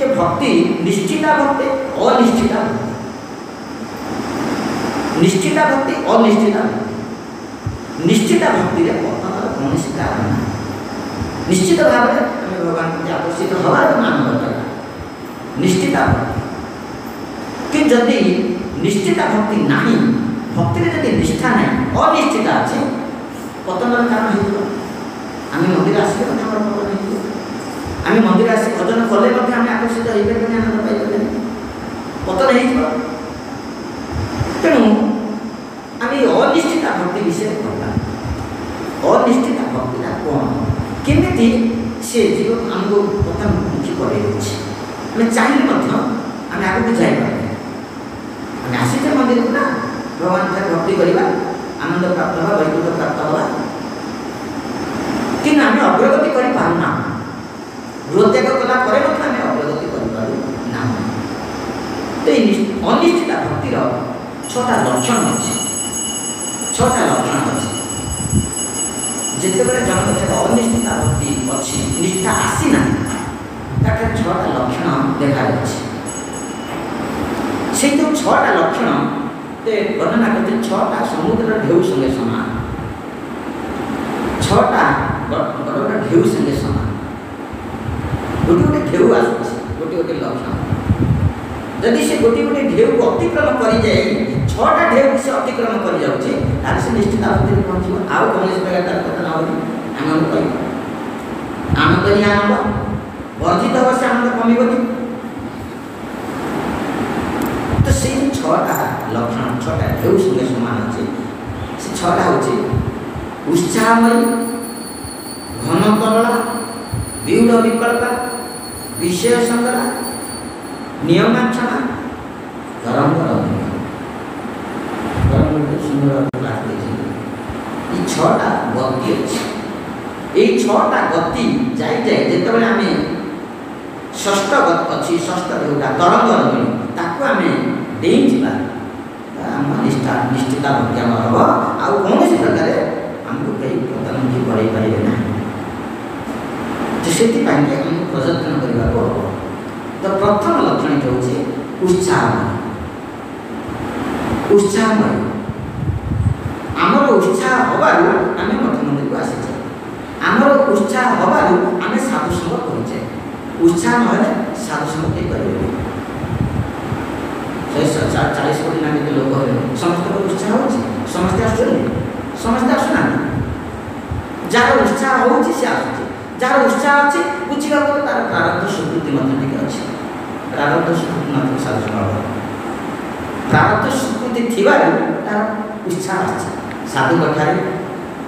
जे भक्ति निश्चिता भक्ति अनिश्चिता भक्ति, निश्चिता भक्ति अनिश्चिता भक्ति। निश्चिता भक्ति रे पतन कौन कारण ना, निश्चित भाव में आम भगवान प्रति आकर्षित हवार मान दरकार निश्चिता भक्ति। कि जदि निश्चिता भक्ति नहीं, भक्ति रे जदि निष्ठा नहीं, अनिश्चिता अच्छे पतन कारण हो। आम मंदिर आसिले पतन हो, आम मंदिर आसी भजन कले आम आकर्षित हो पारे, आनंद पाइबे, पतन हो। तेणु आम अनिश्चिता भक्ति विषय कहला। अनिश्चिता भक्तिटा कौन, केमिति से जीवन आमको प्रथम मुखी कर चाहिए आम आगे जापर आम आसीचे मंदिर को ना भगवान भक्ति करवा, आनंद प्राप्त हवा, वैकुंठ प्राप्त हवा, कि आम अग्रगति करना गृहत्याग कला आम अग्रगति करना। तो अनिश्चिता भक्तिर 6टा लक्षण अच्छे, 6टा लक्षण अच्छे। जितेबाला जनक अनिश्चिता भक्ति अच्छी, निष्ठा आसीना, ताके 6टा लक्षण देखा जाए। से जो 6टा लक्षण वर्णना करते 6टा समुद्र ढेउ संगे समान, 6टा बड़ा ढेउ संगे समान। गोटे गोटे ढेउ आस गोटे गोटे लक्षण, जदि से गोटे गोटे ढेउ को अतिक्रम कर जाए, 6टा ढेउ से अतिक्रम कर जाऊँचे, तार से निश्चित भक्ति पहुँच। आउ कौन प्रकार तार कथा ना हो आनंद कह आनंद ही आनंद वर्धित हो, से आनंद कमिबनी। तो से 6टा लक्षण 6टा ढेउ संगे समान अच्छे। से 6टा हूँ उत्साहमयी, घन तरला, विउढ़ विकल्पा, विषय संग्रह, नियमाक्षमा, तरंग सुंदर क्लास ये 6टा गति अच्छे। ये 6टा गति जाए जाए जितेबाला आम 6ष्ठ अच्छी 6ष्ठ जोटा तरंग रही ताकू आम डेई आम निश्चिता भक्ति आम हम आउ कौन प्रकार आमको कहीं प्रधानमंत्री करें पारे ना। तो से प्रयत्न करने को। तो प्रथम लक्षण हूँ उत्साह, उत्साहमय। आमर उत्साह हबारू आम मठ मंदिर को आसीचे, आमर उत्साह हबारू आम साधुसंग करुचे। उत्साह ना साधुसंग के करेंगे 40 कोटी ना के लोक समस्त उत्साह हो, समस्ते समस्ते आसुना। जार उत्साह हो जार उत्साह अच्छे बुझा तार प्रारब्ध स्वीकृति अच्छे, प्रारब्ध स्वीकृति साधुसंग प्रारब्ध स्वीकृति थी तार उत्साह अच्छे। साधु कथार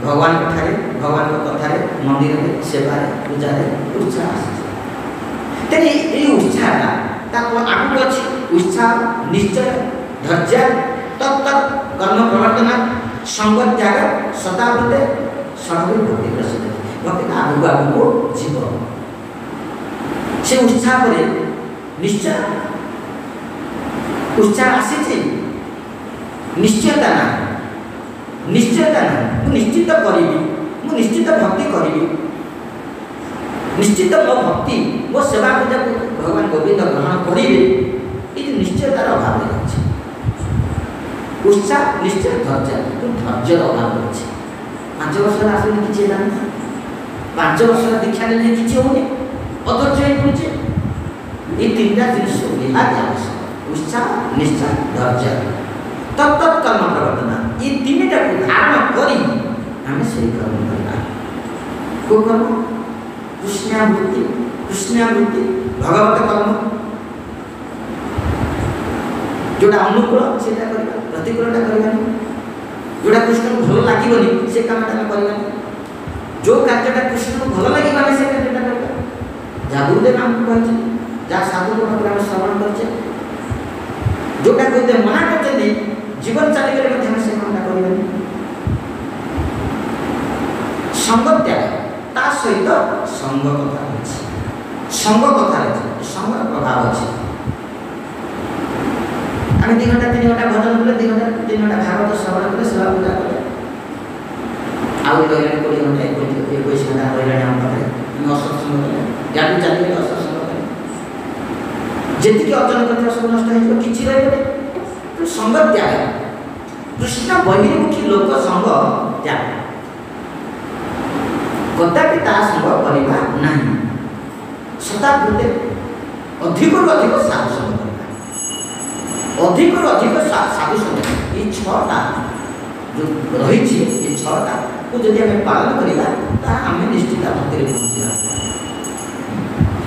भगवान कथार भगवान कथार मंदिर में सेवार पूजार उत्साह आसे। ये उत्साहटा आगू अच्छी उत्साह निश्चय धैर्य तत्त कर्म प्रवर्तना संग त्याग शताब्दे सर्वे भक्ति प्रसिद्ध। भक्ति आगू आगू जीव से उत्साह पर निश्चय उत्साह आसी निश्चयता ना, निश्चयता ना निश्चित करी मु निश्चित भक्ति करी, निश्चित मो भक्ति मो सेवा पूजा भगवान गोविंद ग्रहण करेंगे। ये निश्चयतार अभाव रही उत्साह निश्चय धैर्य धैर्यर अभाव रही। 5 वर्ष आसने किसी 5 वर्ष दीक्षा ने किसी होनी अधैर्य पड़े। ये 3टा जिनिस निहाती आवश्यक उत्साह निश्चय धैर्य तत्त कर्म प्रवर्तना। ये 3टा को धारण करी आम से कर्म करना। को कर्म कृष्णावृत्ति, कृष्णावृत्ति भगवत कर्म जोटा अनुकूल से प्रतिकूलटा करवा, जोटा कृष्ण को भल लगे से कमटा करवा, जो कार्यटा कृष्ण को भल लगे से कार्यटा करवा। जहाँ गुरुदेव आमको कही जहाँ साधु आम श्रवण करे जोटा गुरुदेव मना करते जीवन चलीगले से कमटा करवा। संग त्याग ता सहित संग कथा अच्छे, संग कथा संग प्रभाव अच्छे। आम 2 घंटा 3 घंटा भजन कले 2 घंटा 3 घंटा भागवत श्रवण कले सेवा पूजा कले आउ 20 घंटा 21 घंटा रहा आम पाखे असत्संग कले गाड़ी चली असत्संग कले ଯେତିକି ଅର୍ଜନ କରିଥିବା ସବୁ ନଷ୍ଟ ହେଇଯିବ, କିଛି ରହିବନି। ସଙ୍ଗ ତ୍ୟାଗ, କୃଷ୍ଣ ବହିର୍ମୁଖୀ ଲୋକ ସଙ୍ଗ ତ୍ୟାଗ, କଦାପି ତା ସଙ୍ଗ କରିବା ନାହିଁ। ଶତାବ୍ଦୀରେ ଅଧିକରୁ ଅଧିକ ସାଧୁ ସଙ୍ଗ କରିବା, ଅଧିକରୁ ଅଧିକ ସାଧୁ ସଙ୍ଗ, এই ଛଅଟା ଯେଉଁ ରହିଛି, ଏ ଛଅଟାକୁ ଯଦି ଆମେ ପାଳନ କରିବା ତାହା ଆମେ ନିଶ୍ଚିତ ଭକ୍ତିରେ ପହଞ୍ଚିବା।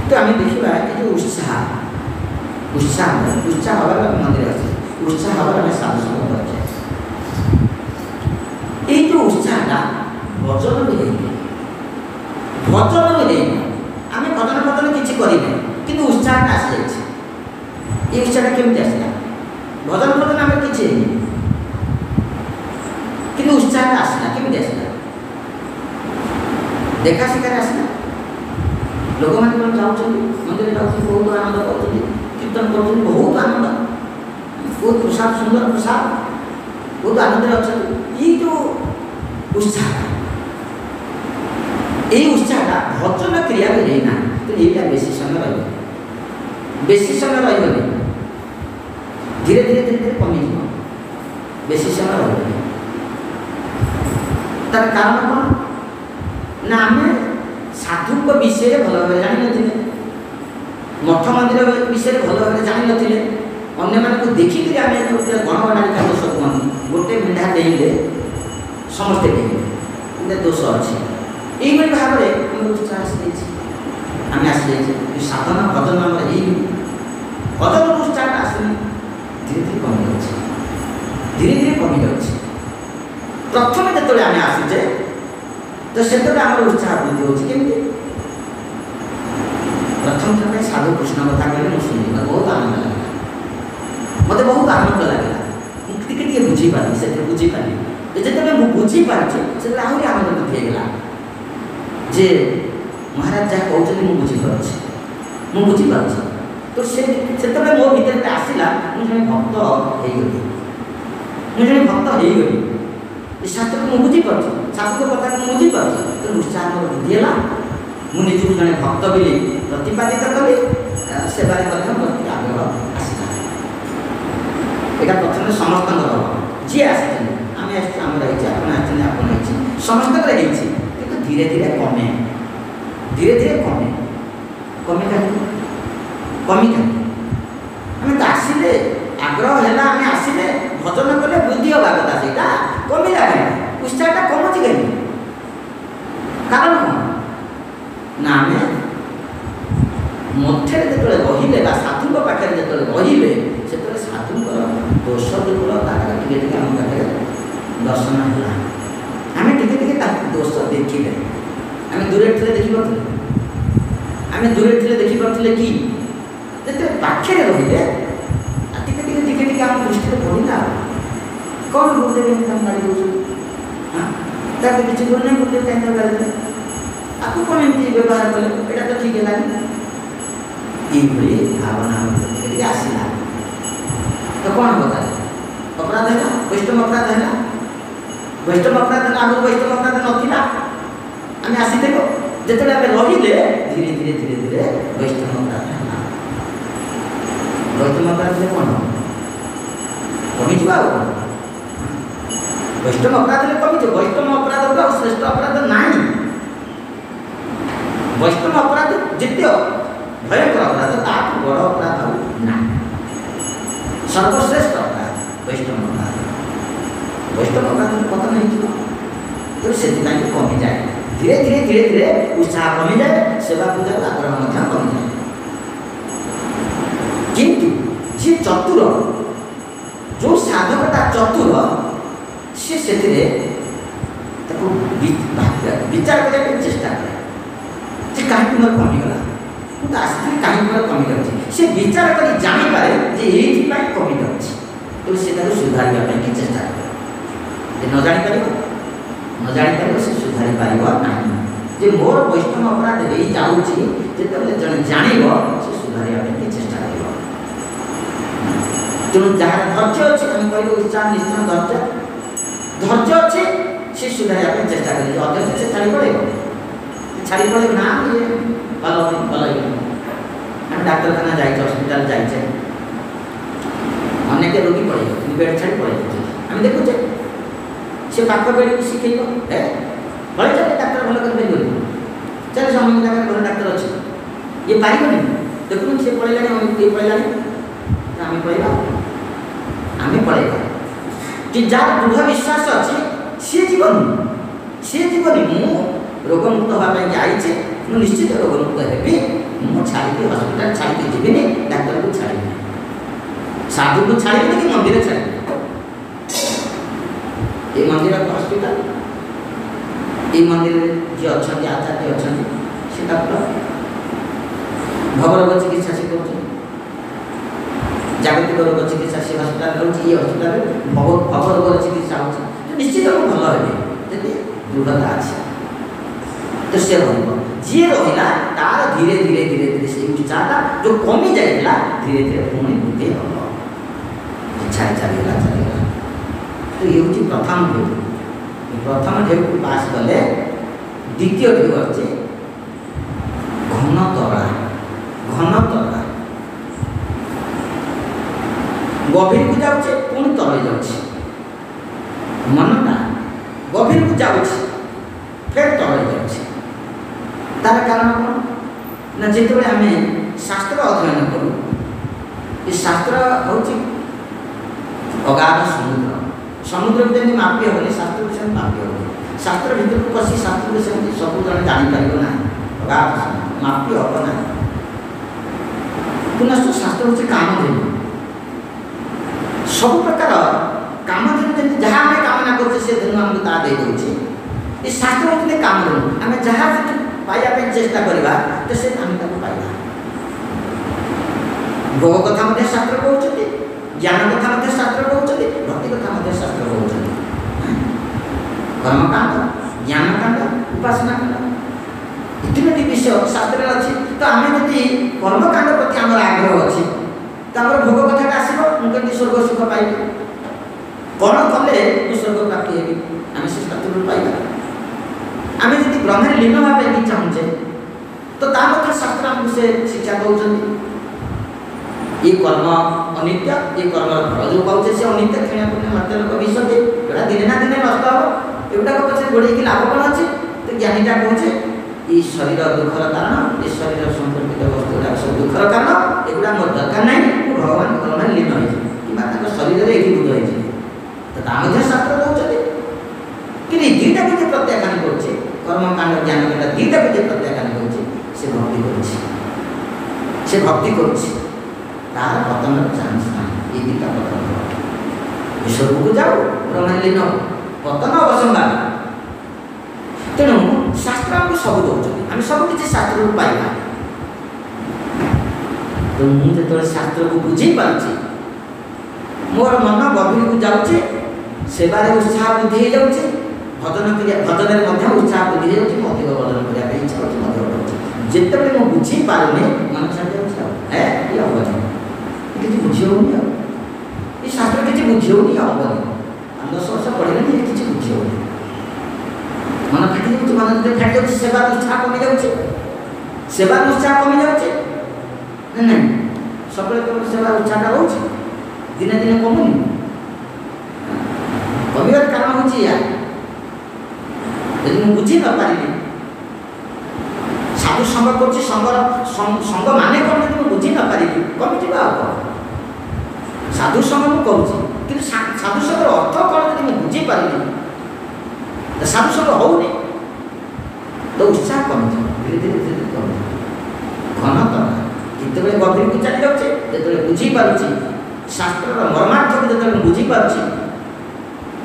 ତ ଆମେ ଦେଖିବା ଏ ଯେଉଁ ଉତ୍ସାହ ହେବାର ମନ୍ଦିର ଅଛି, ଉତ୍ସାହ ହେବାର ଆମେ ସାଧୁ ସଙ୍ଗ କରୁଛେ। এই ଯେଉଁ ଉତ୍ସାହଟା ଭଜନ ବି ହେଇନି, ଆମେ ଭଜନ କିଛି କରିନେ, କିନ୍ତୁ ଉତ୍ସାହଟା ଆସିଯାଇଛି। ଏ ଉତ୍ସାହଟା କେମିତି ଆସିଲା? ଭଜନ ଆମର କିଛି ହେଇନି, କିନ୍ତୁ ଉତ୍ସାହଟା ଆସିଲା। କେମିତି ଆସିଲା? ଦେଖା ଶିଖାରେ ଆସିଲା। ଲୋକମାନେ କ'ଣ ଯାଉଛନ୍ତି, ମନ୍ଦିର ଯାଉଛନ୍ତି, ବହୁତ ଆନନ୍ଦ କରୁଛନ୍ତି, କୀର୍ତ୍ତନ କରୁଛନ୍ତି, ବହୁତ ଆନନ୍ଦ, ବହୁତ ପ୍ରସାଦ, ସୁନ୍ଦର ପ୍ରସାଦ, ବହୁତ ଆନନ୍ଦରେ ଅଛନ୍ତି। ଏଇ ଯେଉଁ ଉତ୍ସାହଟା, এই উৎসাহটা ভজন ক্রিয়ারে ହେଇନା, কিন্তু এইটা বেশি সময় রহবে, বেশি সময় রহবে, ধীরে ধীরে ধীরে ধীরে কমিଯିବ, বেশি সময় রহবে। তার কারণ କ'ଣ না, ଆମେ ସାଧୁଙ୍କ ବିଷୟରେ ଭଲ ଭାବରେ ଜାଣିନଥିଲେ, ମଠ ମନ୍ଦିର ବିଷୟରେ ଭଲ ଭାବରେ ଜାଣିନଥିଲେ। ଅନ୍ୟମାନଙ୍କୁ ଦେଖିକିରି ଆମେ ଗଣଗଣାଳିକା ଦୋଷ କୁହନ୍ତି, ଗୋଟେ ମେଣ୍ଢା ଦେଇଲେ ସମସ୍ତେ ଡେଇଁବେ, ଦୋଷ ଅଛି। এইভাবে ভাবে আমার উৎসাহ আসিଯାଇଛି, আমি আসিଯାଇଛି। সাধনা ভজন আমার ହେଇନି, ভজন উৎসাহটা আসেনি, ধীরে ধীরে কমি যাচ্ছে, ধীরে ধীরে কমি যাচ্ছে। প্রথমে যেତେବେଳେ ଆମେ আসুଛେ তো ସେତେବେଳେ ଆମର ଉତ୍ସାହ ବୃଦ୍ଧି ହେଉଛି। କେମିତି? ପ୍ରଥମ ଥର ପାଇଁ ସାଧୁ କୃଷ୍ଣ କଥା କହିଲେ ମୁଁ ଶୁଣିଲି, ମୋତେ ବହୁତ ଆନନ୍ଦ ଲାଗିଲା, ମୋତେ ବହୁତ ଆନନ୍ଦ ଲାଗିଲା। ମୁଁ ଟିକେ ଟିକେ ବୁଝିପାରିଲି, ସେଥିରେ ବୁଝିପାରିଲି। ଯେତେବେଳେ ମୁଁ ବୁଝିପାରୁଛି ସେତେବେଳେ ଆହୁରି ଆନନ୍ଦ ବୃଦ୍ଧି ହେଇଗଲା ଯେ ମହାରାଜ ଯାହା କହୁଛନ୍ତି ମୁଁ ବୁଝିପାରୁଛି। ତ ସେତେବେଳେ ମୋ ଭିତରେ ଆସିଲା, ମୁଁ ଜଣେ ଭକ୍ତ ହେଇଗଲି, ଏ ଶାସ୍ତ୍ରକୁ ମୁଁ ବୁଝିପାରୁଛି, ଶାସ୍ତ୍ରଙ୍କ କଥାକୁ ମୁଁ ବୁଝିପାରୁଛି। ତେଣୁ ଉତ୍ସାହ ମୋର ବୃଦ୍ଧି ହେଲା, ମୁଁ ନିଜକୁ ଜଣେ ଭକ୍ତ ବୋଲି ପ୍ରତିପାଦିତ କଲି, ସେବାରେ ମଧ୍ୟ ମୋର ଆଗ୍ରହ ଆସିଲା। ଏଇଟା ପ୍ରଥମେ ସମସ୍ତଙ୍କର ହେବ, ଯିଏ ଆସିଛନ୍ତି, ଆମେ ଆସିଛୁ, ଆମର ହେଇଛି, ଆପଣ ଆସିଛନ୍ତି, ଆପଣ ହେଇଛି, ସମସ୍ତଙ୍କର ହେଇଛି। ଧୀରେ ଧୀରେ କମେ, କାହିଁକି? ଆମେ ତ ଆସିଲେ, ଆଗ୍ରହ ହେଲା, ଆମେ ଆସିଲେ, ଭଜନ କଲେ ବୃଦ୍ଧି ହେବା କଥା, ସେଇଟା କମିଲା କାହିଁକି? ଉତ୍ସାହଟା କମୁଛି କାହିଁକି? କାରଣ କ'ଣ ନା, ଆମେ ମଠରେ ଯେତେବେଳେ ରହିଲେ ବା ସାଧୁଙ୍କ ପାଖରେ ଯେତେବେଳେ ରହିଲେ, ସେତେବେଳେ ସାଧୁଙ୍କର ଦୋଷ ଦୁର୍ବଳତା ଟିକେ ଟିକେ ଆମ ପାଖରେ ଦର୍ଶନ ହେଲା। ଆମେ ଟିକେ ଟିକେ ତାକୁ ଦୋଷ ଦେଖିଲେ, ଆମେ ଦୂରରେ ଥିଲେ ଦେଖିପାରୁଥିଲେ କି ଯେତେବେଳେ ପାଖରେ ରହିଲେ ଟିକେ ଟିକେ ଆମ ଦୃଷ୍ଟିରେ ପଡ଼ିଲା, କ'ଣ ଗୁରୁଦେବ ଏମିତି ତାଙ୍କୁ ଗାଳି ଦେଉଛନ୍ତି, ତାକୁ କିଛି କରୁ ନାହିଁ, ଗୁରୁଦେବ କାହିଁକି ତାକୁ ଗାଳି ଦେଲେ, ଆକୁ କ'ଣ ଏମିତି ବ୍ୟବହାର କଲେ, ଏଇଟା ତ ଠିକ୍ ହେଲାନି। ଏଇଭଳି ଭାବନା ଟିକେ ଟିକେ ଆସିଲା। ତ କ'ଣ ହେବ ତାହେଲେ? ଅପରାଧ ହେଲା, ବୈଷ୍ଣବ ଅପରାଧ ହେଲା। ବୈଷ୍ଣବ ଅପରାଧ ଆଗରୁ ବୈଷ୍ଣବ ଅପରାଧ ନଥିଲା, ଆମେ ଆସିଥିଲୁ। ଯେତେବେଳେ ଆମେ ରହିଲେ ଧୀରେ ଧୀରେ ବୈଷ୍ଣବ ଅପରାଧ ହେଲା। ବୈଷ୍ଣବ ଅପରାଧରେ କ'ଣ କମିଯିବ? ଆଉ କ'ଣ ବୈଷ୍ଣବ ଅପରାଧରେ କମିଯିବ? ବୈଷ୍ଣବ ଅପରାଧକୁ ଆଉ ଶ୍ରେଷ୍ଠ ଅପରାଧ ନାହିଁ। ବୈଷ୍ଣବ ଅପରାଧ ଯେତେ ଭୟଙ୍କର ଅପରାଧ, ତାଠୁ ବଡ଼ ଅପରାଧ ଆଉ ନାହିଁ। ସର୍ବଶ୍ରେଷ୍ଠ ଅପରାଧ ବୈଷ୍ଣବ ଅପରାଧ। ବୈଷ୍ଣବ ଅପରାଧ ପତନ ହେଇଯିବ, ତେଣୁ ସେଥିପାଇଁ କମିଯାଏ। ଧୀରେ ଧୀରେ ଉତ୍ସାହ କମିଯାଏ, ସେବା ପୂଜାର ଆଗ୍ରହ ମଧ୍ୟ କମିଯାଏ। କିନ୍ତୁ ଯିଏ ଚତୁର, ଯେଉଁ ସାଧକଟା ଚତୁର, ସେ ସେଥିରେ ତାକୁ ବିଚାର କରିବା ପାଇଁ ଚେଷ୍ଟା କରେ ଯେ କାହିଁକି ମୋର କମିଗଲା, ମୁଁ ତ ଆସିଥିଲି, କାହିଁକି ମୋର କମିଯାଉଛି। ସେ ବିଚାର କରି ଜାଣିପାରେ ଯେ ଏଇଥିପାଇଁ କମିଯାଉଛି, ତେଣୁ ସେ ତାକୁ ସୁଧାରିବା ପାଇଁ ଚେଷ୍ଟା କରେ। ଯେ ନ ଜାଣିପାରିବ ସେ ସୁଧାରି ପାରିବ ନାହିଁ। ଯେ ମୋର ବୈଷ୍ଣବ ଅପରାଧ ହେଇଯାଉଛି, ଯେତେବେଳେ ଜଣେ ଜାଣିବ ସେ ସୁଧାରିବା ପାଇଁ ଚେଷ୍ଟା କରିବ। ତେଣୁ ଯାହାର ଧୈର୍ଯ୍ୟ ଅଛି, ଆମେ କହିଲୁ ଉତ୍ସାହ ନିଶ୍ଚୟ ଧୈର୍ଯ୍ୟ ଅଛି, ସେ ସୁଧାରିବା ପାଇଁ ଚେଷ୍ଟା କରିବ। ଅଧୈର୍ଯ୍ୟ ସେ ଛାଡ଼ି ପଳେଇବ ନା, ଇଏ ଭଲ ହେଇଗଲା। आम डाक्तखाना जाए हस्पिटाल जाए अनेक रोगी पड़े बेड छाड़ी पड़े आम देखुचे से पाख बेड को शिखे ए पड़े चले डाक्तर भल कर चले समय जगह भल डाक्तर अच्छे ये पारे देखुन से पड़े ये पड़े आम पढ़ा आम पढ़ा कि जार दृढ़ विश्वास अच्छे सी जीवन मु रोगमुक्त हाँपे जाइए मुझे निश्चित रोगमुक्त हेबी मुझे छाड़ी हस्पिटाल छाड़ी जीविनी डाक्तर को छाड़ी साधु को छाड़ी कि मंदिर छाड़ी ये मंदिर हस्पिटाल ये मंदिर जी अच्छा आचार्य अच्छा से डाक्तर भवरोग चिकित्सा से कर जागतिक रोग चिकित्सा से हस्पिटाल रोचे ये हस्पिटाल भवरोग चिकित्सा हो निश्चित भल हे दृढ़ता अच्छे तो से जी रहा तार धीरे धीरे धीरे धीरे से उच्चाटा जो कमी जाइला धीरे धीरे पुणी वृद्धि हम छाई चलेगा तो ये हूँ प्रथम ढेउ प्रथम ढेउ को पास कले द्वितीय ढेउ अच्छे घन तरा गभीर को जाऊे पुणी तले जाऊे मनटा गभीर को जाऊे फिर तले जाऊे तार कारण कौन ना जिते आम शास्त्र अध्ययन करूँ ये शास्त्र हूँ अगाध समुद्र जमी मापी हेनी शास्त्र भी सेम मापी हे शास्त्र भर को पशि शास्त्र भी सेमती सब जन जापर ना अगाध मापी हम ना पुनश्च शास्त्र हूँ कामधेनु सब प्रकार कामधेनु जमी जहाँ आम कामना करते से धेनु आमको ता दे दे ये शास्त्र हूँ कामधेनु आम जहाँ पाइबा चेष्टा करवा तो से आम पाइबा भोग कथा मध्य शास्त्र कहते ज्ञान कथा मध्य शास्त्र कहते भक्ति कथा मध्य शास्त्र कहते कर्मकांड ज्ञानकांड उपासना कांड तीनोटी विषय शास्त्र अच्छी तो आम जब कर्मकांड प्रति आम आग्रह अच्छी तो आम भोग कथा आसो मुझे स्वर्ग सुख पाइबी कौन कले स्वर्ग प्राप्ति हेबी आम से शास्त्र पाइबा आम जब ब्रह्म लीन भाव चाहूचे तो शास्त्र आमको से शिक्षा दौरान ये कर्म अनित्य ये कर्म फल जो पाचे से अनित्य क्षण पुण्य मर्त्य लोक विशते एटा दिने ना दिने नष्ट हम एटा पचे गोड़े लाभ कौन अच्छे तो ज्ञानीटा कहे ये शरीर दुखर कारण ये शरीर संपर्कित वस्तुटा सब दुखर कारण एगुड़ा मोर दरकार ना भगवान ब्रह्म लीन हो शरीर में एकीभूत हो शास्त्र दौरान कि दुईटा को प्रत्याख्यान कर कर्मकांड ज्ञानकांड दुईटा को प्रत्याख्यान कर भक्ति कर तार पतन चान्स ना ये दुईटा पतन स्वर्ग को जाओ ब्रह्मलीन पतन अवसंभाव तेणु शास्त्र आमको सब दौरान आम सब किसी शास्त्र को पाइबा तो मुझे जो शास्त्र को बुझी पार्टी मोर मन गभीर को जाऊे सेवार उत्साह वृद्धि हो जाऊे भजन भजन उत्साह वृद्धि हो अधिक भजन करने इच्छा होती जिते मुझे बुझी पारे मन छाड़ जाए ये हेनी किसी बुझी होनी ये शास्त्र किसी बुझी होनी हेनी 10 वर्ष पढ़े ये किसी बुझी होनी मन फाटी जाऊँ मन जो फाटी जाऊँ सेवार उत्साह कमी जाऊे सेवार उत्साह कमी जाऊे ना सब सेवार उत्साहटा रोचे दिने दिने कमुनी कमिबार कारण हूँ या मुझे बुझी न पारि साधु संग कर संग माने कौन जो बुझी न पारि कमी साधु संग मुझे कि साधु संग अर्थ कौन जो बुझी पारि साधु संग होनी तो उत्साह कमी धीरे धीरे धीरे कमी घन तना जिते गभीर को चली जाऊे जो बुझी पार्टी शास्त्र मर्मार्थ को जो बुझी पार्टी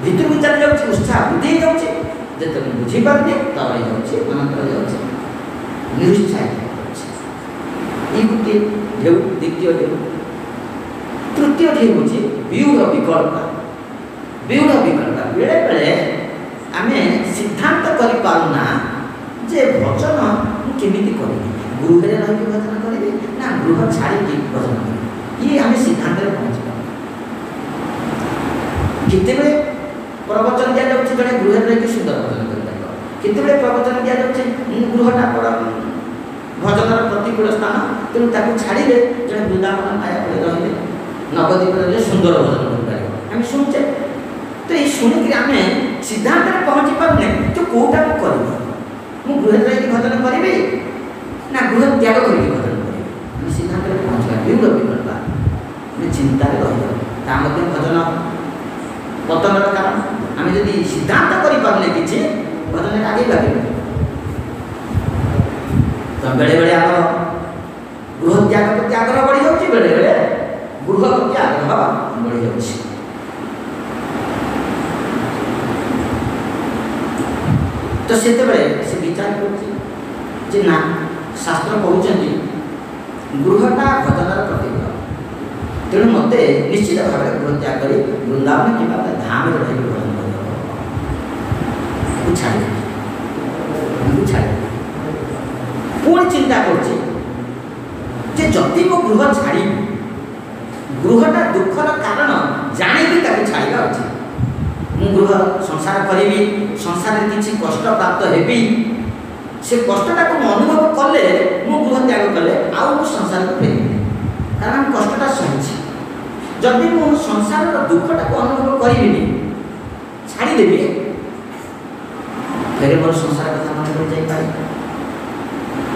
भितर को चली जाऊे उत्साह वृद्धि जाऊे जो बुझी पारे तले जाऊे मन तले जाऊे निरुत्साहित ये गोटे ढेउ द्वितीय ढेउ तृतीय ढेउ हूँ व्यूढ़ विकल्पना बेले बेले आम सिद्धांत करना जे भजन मुझे करी गृह रही भजन करी ना गृह छाड़ी भजन करी ये आम सिद्धांत पहुँच केते प्रवचन दिया जाऊँ जड़े गृह रही सुंदर भजन कर प्रवचन दिया जाऊँ गृहटा बड़ा भजनर प्रतिकूल स्थान तेणु ताको छाड़िले जड़े वृंदावन माया पर रही नवद्वीप रही सुंदर भजन कर आम शुणुचे तो ये शुणिक आम सिद्धांत पहुँची पारे तो कौटा कर गृह रही भजन करी ना गृह त्याग कर भजन करी सिद्धांत पहुँचा विरोध करवा चिंतार रही भजन पतन कारण आम जब सिद्धांत करें कि भजन आगे पारे तो बेले बेले आम गृह त्याग प्रति आग्रह बढ़ी जाऊँगी बेले बेले गृह प्रति आग्रह बढ़ी जाऊँगी तो से विचार कर ना शास्त्र कहते गृहटा भजनर प्रतीक तेणु मत निश्चित भाव में गृह त्याग कर वृंदावन कि धाम रही भजन कर छाड़ पुणी चिंता करदी मो गृह छाड़ी गृहटा दुखर कारण जाणी छाड़ा उचित मु गृह संसार करी संसार किसी कष्ट प्राप्त हेबी से कष्टा को अनुभव कले मु गृह त्याग कले आउ संसार को फेर कारण कष्टा सही जदि मु संसार दुखटा को अनुभव करी छाड़देवी फेर मोर संसार कथा मन पड़ जाए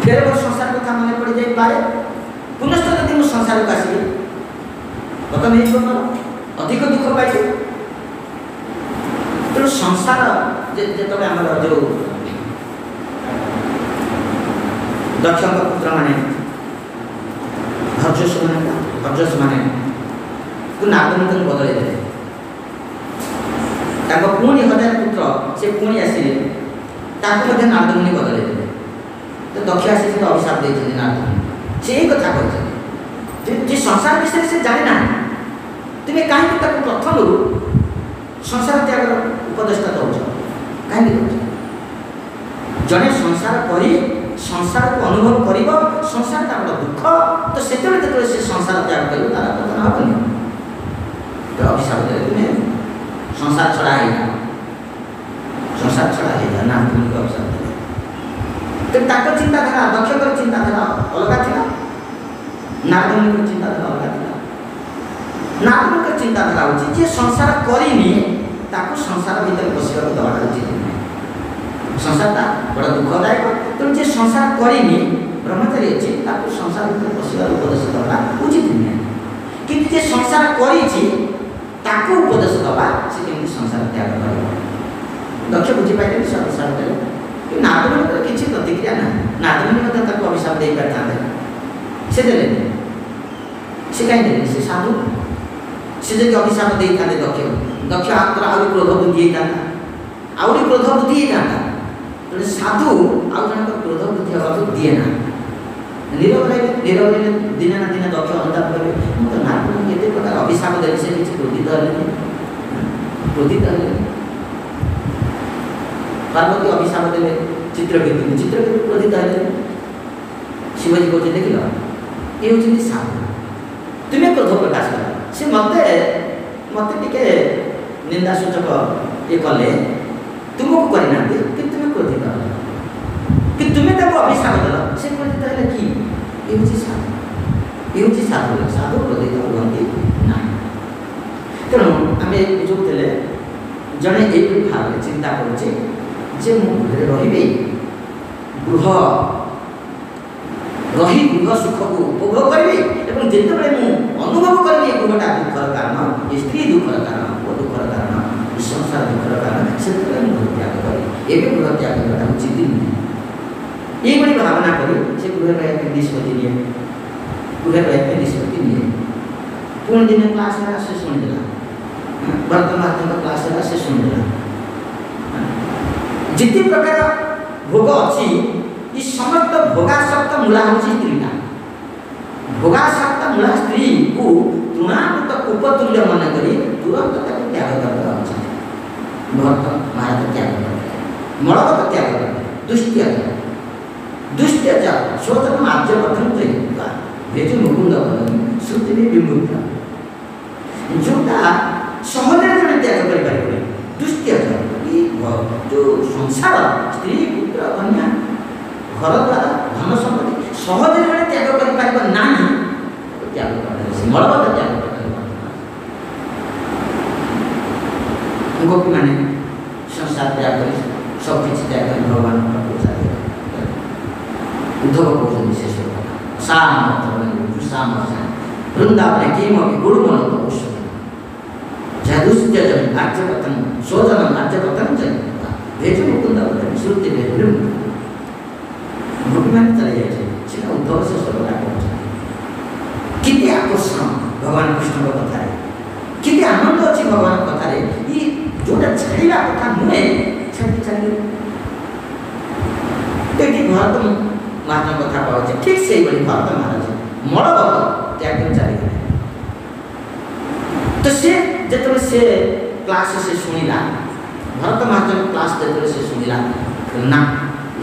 फेर मोर संसार कथा मन पड़ जाए पुनश्च जब मुझे संसार को आसबी खत्म हो अधिक दुख पाई तेणु संसार जो आम जो दक्ष पुत्र मैंने भर्जस मैंने नागमुख बदल पुणी 1000 पुत्र से पुणी आसिले नारदमुनि बदल तो दक्ष आसी अभिशाप देते नारदमुनि से यही कथा कहते संसार विषय से जानी ना तुम्हें कहीं प्रथम संसार त्याग उपदेशटा दौच कहीं जड़े संसार करी संसार को अनुभव कर संसार तार दुख तो से संसार त्याग कर तार पतन हेनी तो अभिशाप दे तुम्हें संसार छड़ा संसार छड़ा ना तुमको अभिशाप दे तो चिंताधारा दक्षकर चिंताधारा अलग थी नारदमुनि चिंताधारा अलग थी नारदमुनि चिंताधारा होची जे संसार करिनी ताको संसार भीतर बसिया दबाटा उचित नहीं संसारटा बड़ा दुखदायक तेणु जे संसार करिनी ब्रह्मचारी अच्छी ताको संसार भीतर बसिया उपदेश दबा उचित नहीं किंतु जे संसार करिछि ताको उपदेश दबा से केमि संसार त्याग करिବ दक्ष बुझी पाइले से अभिशाप देले कि नारदमुनि किछि प्रतिक्रिया ना नारदमुनि मत ताको अभिशाप दे पाता से देले से कहीं देले से साधु से जब अभिशाप दे था दक्ष आत्मा आउरी क्रोध बुद्धि था आउरी क्रोध बुद्धि था तो साधु आउ जन क्रोध बुद्धि हवा दिए ना नीरव रहे दिन ना दिन दक्ष अनुताप करे तो नारदमुनि केते प्रकार अभिशाप देले से किछि क्रोधित हले पार्वती अभिशाप देले चित्रकेतु क्रोधित हले शिवजी कहते देख लो ये हूँ साधु तुम्हें क्रोध प्रकाश कर से मत टे निंदा सूचक ये कले तुमको करना कि तुम्हें क्रोधित कि तुम्हें अभिशाप देल से क्रोधित है कि ये हूँ साधु साधु क्रोधित हमें ना तेणु आम बुझे जड़े ये भाव चिंता करुचे जे मुझे रे गृह रही गृह सुख को उपभोग करी जितेबाला मुझे अनुभव करी गृहटा दुखर कारण ये स्त्री दुखर कारण पुओ दुखर कारण संसार दुखर कारण से गृह त्याग करी एवं गृह त्याग करता उचित नुहे ये भावना करी से गृह रहा निष्पत्ति निये गृह रहा निष्पत्ति निये पुणी दिन क्लास से शुणिदेला वर्तमान क्लास से शुणिदेला जिते प्रकार भोग अच्छी ये समस्त भोगासक्त मूला हूँ स्त्रीटा भोगासक्त मूला स्त्री को तृणाकृत उपतुल्य मन करी तुरंत त्याग करता उचित भक्त महाराज त्याग करते मलगत त्याग करते दुष्ट्याचार शोचन आर्यवर्धन भेज मुकुंद श्रुति विमुक्त जोटा सहज जन त्याग कर दुष्ट्याचार जो संसार स्त्री पुत्र कन्या घर द्वारा धन संपत्ति सहज जड़े त्याग कर ना त्याग कर मलबद्ध त्याग कर गोपी मैंने संसार त्याग कर सब किसी त्याग कर भगवान उद्धव कौन विशेष वृंदावन किमपि गुरुमन जदुष्य राज्यपतन शोधन राज्यपतन भेज मुकुंद श्रुति गोपी मैंने चले जाए उद्धव से सब कितने आकर्षण भगवान कृष्ण कथा कितने आनंद अच्छी भगवान कथा ये जोटा छाड़ा कथा नुहे छाड़ी छाड़ी भरत महाराज कथा पाचे ठीक से भरत महाराज मलबद्ध त्याग चली तो से जो से क्लास से शुणिला भरत महाराज क्लास जो से शुणिला ना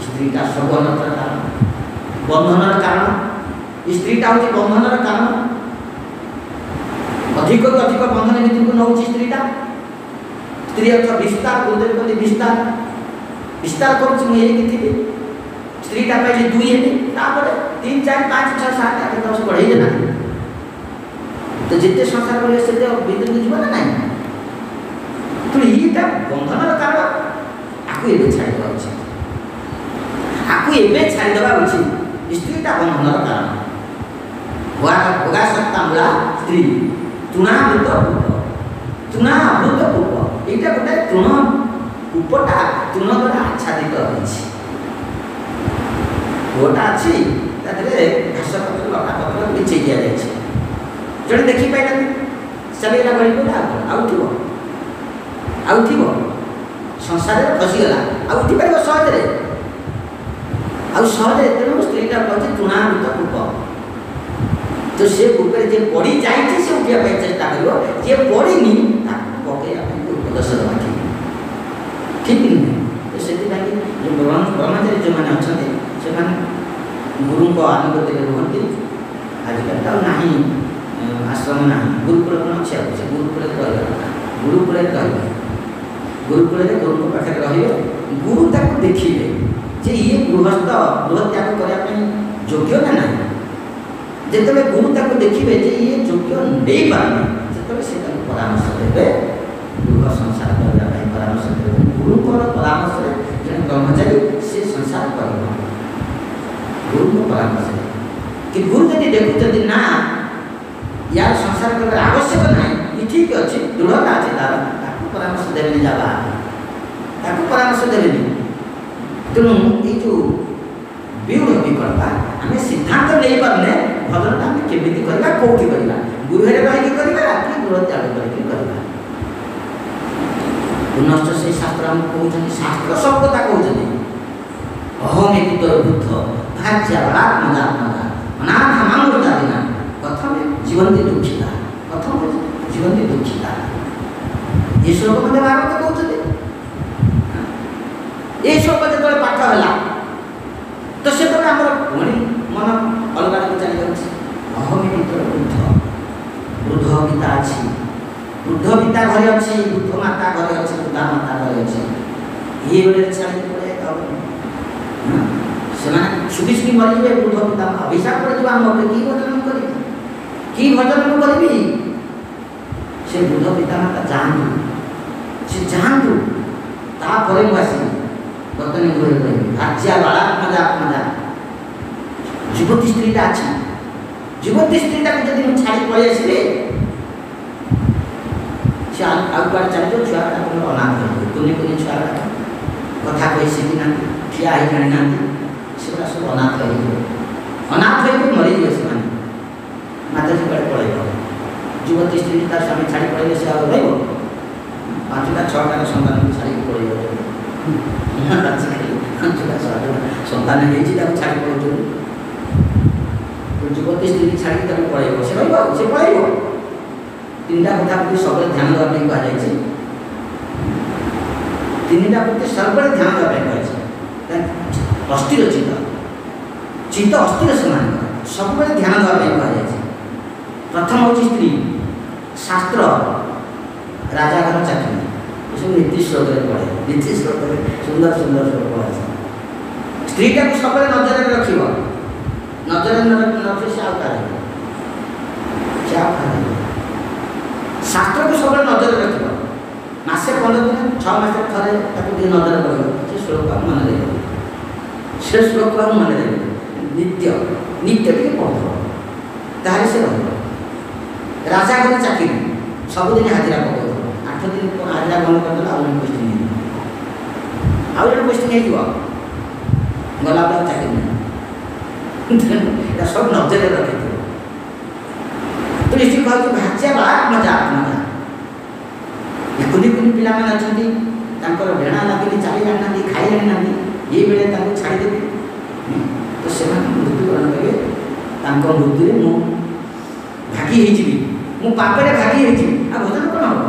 स्त्रीटा सब अनर्थर कारण बंधन कारण स्त्रीटा हूँ बंधन कारण अधिक अधिक बंधन भितर को नौ स्त्रीटा स्त्री अर्थ विस्तार गुरुदेव कहते विस्तार विस्तार करुँगी स्त्रीटा पहले दुई है 3 4 5 6 7 8 10 बढ़े ना तो जिते संसार करेंगे से भीतर को जीवन ना तो ये बंधन कारण आपको ये छाड़वा उचित आपको छाड़देवा उचित स्त्रीटा बंधन कारण भोगा सत्ता मूला स्त्री तृणावृत कूप तृणावृत कूप यहाँ गोटे तृण कूपटा तृण द्वारा आच्छादित रही गोटा अच्छी घास पत्र लटा पत्र बिछे दि जाए जड़े देखी पाइल चलेगा गला आउठ संसार फसीगला आउठ पार सहजे सहजे तेणु स्त्रीटा कहते तृणावृत कूप तो से कूपे जे पड़ी जाए से उठा चेष्टा कर जे पड़नी पकड़ा उपदेश देवा ठीक नुहे तो से ब्रह्मचारी जो मैंने अच्छा से गुरु को आनुगत्य रुहति आजिकल तो ना आश्रम ना गुरुकुल कौन अच्छे गुरुकुल गुरुकुल गुरुकुल गुरु पाखे रे गुरु ताको देखिए जे ये गृहस्थ गृह त्याग करने योग्य ना ना जिते गुरु ताको देखिए जे ये योग्य नहीं पारे से परामर्श देवे गृह संसार करने परामर्श देवे गुरु परामर्श जन ब्रह्मचारी से संसार कर गुरु को परामर्श कि गुरु जब देखुं ना यार संसार कर आवश्यक ना ये ठीक अच्छे दृढ़ता अच्छे तार परामर्श देवे जावा परामर्श देवे तेणु ये जो विरूढ़ विकल्पा आम सिद्धांत नहीं पारे भजन आम केमी करवा कौटी करवा गुरु रही करवा कि दृढ़ त्याग करवा पुनश्च से शास्त्र आम कहते शास्त्र सब कथा कहते अहम एक बुद्ध भाज्या बलात्मजा अनाथ मामूर्जादिना कथम जीवंती दुखिता कथम जीवंती दुखिता ये श्लोक मध्य भारत कहते ये श्लोक जो पाठ है तो से आम पुणी मन अलग आगे चली जाऊँगी अहम एक बुद्ध वृद्ध पिता अच्छी वृद्ध पिता घरे अच्छी वृद्ध माता घरे अच्छी वृद्धा माता घरे अच्छी ये गोटे छाड़ी पड़े से सुखी सुखी मरीजे वृद्ध पिता अभिशाप पड़े आम कि भजन करी से वृद्ध पिता माता जातु से जातु तापर मुझे बर्तनी घरे कह राज्या बालात्मजा आत्मजा युवती स्त्रीटा अच्छी युवती स्त्रीटा जब छाड़ी पलि आसवे से आगे चलो छुआ अनाथ हो कुनि कुनि छुआ कथा कही शिखी ना ठिया ही जानी ना से सब अनाथ अनाथ हो मरीजे से माताजी कड़े पलैब युवती स्त्री तार स्वामी छाड़ी पड़े से आगे रही 5टा 6टा सन्तान छाड़ी पड़े सन्तान छाड़ी पड़े युवती स्त्री छाड़ी पलैब से पलैब 3टा कथा प्रति सब ध्यान देवाई कहुई 3टा प्रति सब ध्यान देवाई कहुई अस्थिर चित्त अस्थिर से सब ध्यान देवाई कहुई प्रथम हूँ स्त्री शास्त्र राजा घर चाकरी ये सब नीति श्लोक पढ़े नीति श्लोक सुंदर सुंदर श्लोक पढ़े स्त्रीटा को सब नजर रख नजर नजर से आउटा से शास्त्र को सब नजर रख मसे 15 दिन 6 मास थे नजर पड़े से श्लोक मन रही से श्लोक मन रही नित्य नित्य टे पढ़ तारे से राजा घर चाकरी सबुदिन हाजिरा पकाऊ 8 दिन हाजिरा बंद करदेला आउ जन पोस्टिंग गला चाकरी नहीं सब नजर रखे तो निश्चित कह भाज्या बात मजा मजा कुनी कुनी पिला मैंने अच्छा भेड़ा लगे चली जाना खाई जाना ये बेले छाड़देवी तो से मृत्युवरण करेंगे मृत्यु मु भागी मु पापे भागी आ भजन कौन हम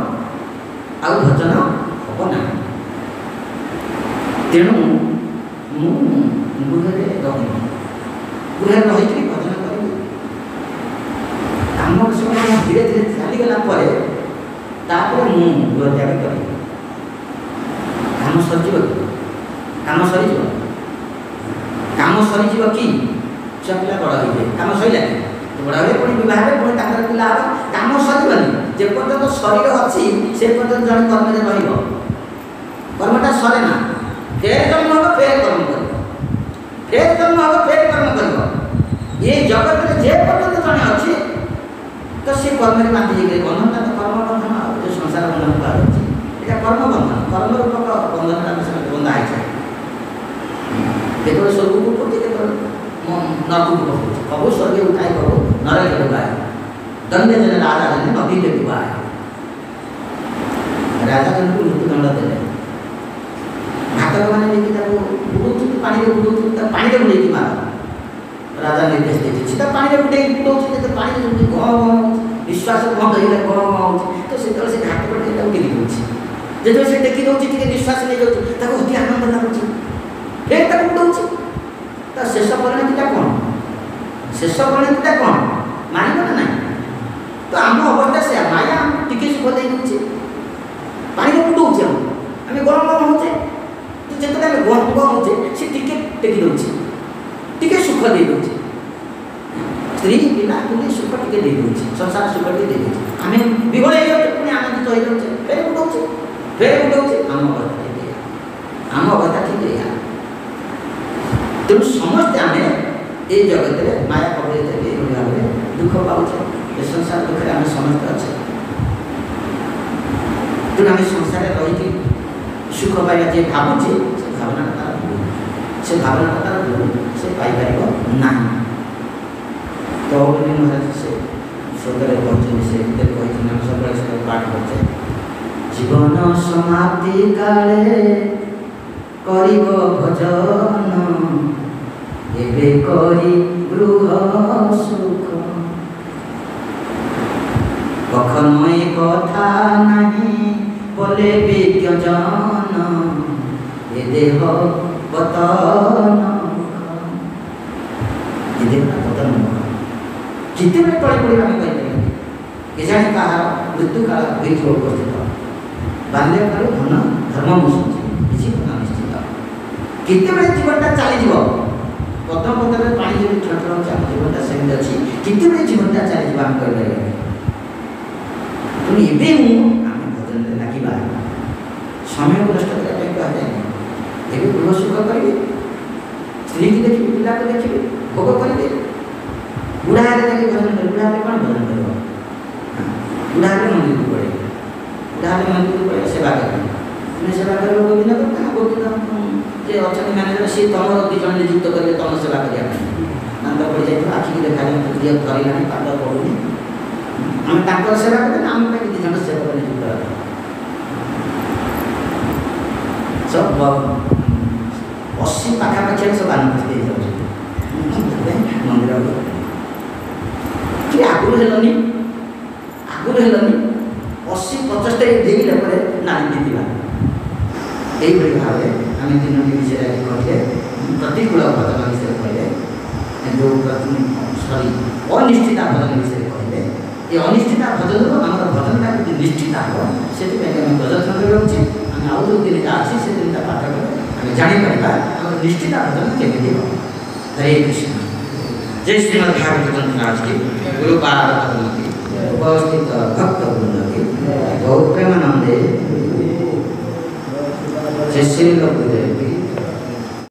आ भजन हम ना तेणु गृह गृह रही भजन करी कम समय धीरे धीरे चलीगला मुझे गृह त्याग करी कम सर कम सर कम सर कि छुआ पिला बड़ हो कम सरला बड़ हो पुणी बहुत पुणी पिला हम कम सरनी जेपर्यंत शरीर अच्छी से पर्यटन जन कर्म कर्मटा सरे ना फेर जन्म हम फेर कर्म कर फेर जन्म हम फेर कर्म कर ये जगत में जे पर्यटन जन अच्छी तो सी कर्म बांधी बंधनटा तो कर्म बंधन जो संसार बंधन कहुच्छे यहाँ कर्म बंधन कर्म रूपक बंधन बंधा है केवल स्वर्ग को पड़े केवल नरक को पड़े कबू स्वर्ग उठाए कबू नरक डुबाए दंड जन राजा जन नदी में डुबाए राजा जन को मृत्युदंड देने घातक मैंने देखिए बुड़ू पानी बुड़ू पानी बुड़े मार राजा निर्देश देते सीधा पानी बुड़े बुड़े तो पानी गम विश्वास बंद हो गम तो से घातक टेकी दूसरी जो से टेकी दूसरी टे विश्वास नहीं जाऊँ अति आनंद लगुच फिर तक बुड़ाऊँ तो शेष परिणतिटा कौन शेष परिणतिटा कौन मानव ना ना तो आम अवस्था से माया टिके सुख दे दूचे पानी बुड़ाऊे आम गरम गरम होचे तो जिते आम गरम गरम होचे सी टिके टेकी दूचे टिके सुख दे दूचे स्त्री पिला पुणी सुख टिके दे दूचे संसार सुख टिके दे दूचे आम विगड़ हो पुणी आनंदित हो जाऊे फिर बुड़ाऊे फिर बुड़ाऊे आम अवस्था ठीक है तेणु समस्ते आम ये जगत में माया कबलित भाव में दुख पाचे ये संसार दुखे आम समस्त अच्छे तेणु आम संसार रही सुख पाइबा जे भावुचे से भावना तार से भावना तार से पाइपर ना तो महाराज से स्वर्ग कहते से कहते सब पाठ करते जीवन समाप्ति काले करिब भजन एबे करी गृह सुख कखनो कथा नहीं बोले विज्ञजन ए देह पतन पतन जिते बड़े तले पड़ा आम कहीपर कि जाने कह मृत्यु काल हो उपस्थित बाल्यकाल धन धर्म मुसुची किसी कथा निश्चित केते जीवनटा चली प्रथम पदर पानी जो छटल होता जीवनटा सेमती अच्छी केते जीवनटा चली आम कहीपर तेणु एवं आम भजन लगे समय को नष्ट करने कहुए एवं गृह सुख करेंगे स्त्री की देखिए पिला को देखिए भोग करेंगे बुढ़ा जाके भजन कर बुढ़ा कौन भजन कर बुढ़ा मंदिर को पड़े बुढ़ा मंदिर को पड़े सेवा करेंगे सेवा कर गोविंद को क्या गोविंद जे अच्छा मैनेजर सी तुम दीज नियुक्त करेंगे तुम सेवा करने नंद पड़ जाए आखिक देखा दिए धरला पाद पड़ूनी आम सेवा करें आम दीज सेवा नियुक्त सब 80 पाखापाखि सब आनंद मंदिर कि आगुरी हेलनी 80-75 देला नाली जीतवा यही भाव आम तीनोटी विषय कहले प्रतिकूल भजन विषय कहले जो सरी अनिश्चिता भजन विषय कहले ये अनिश्चिता भजन आम भजनटा निश्चित हम से प्रदर्शन रोचे आम आउ जो 3टा अच्छी से 3टा पाठ करें आम जापर आम निश्चिता भजन केमी हरे कृष्ण जय श्रीमद् भागवत ग्रंथ महाराज की गुरु पाद की उपस्थित भक्त वृंद की गौर प्रेमानंदे जय श्री गुरुदेव की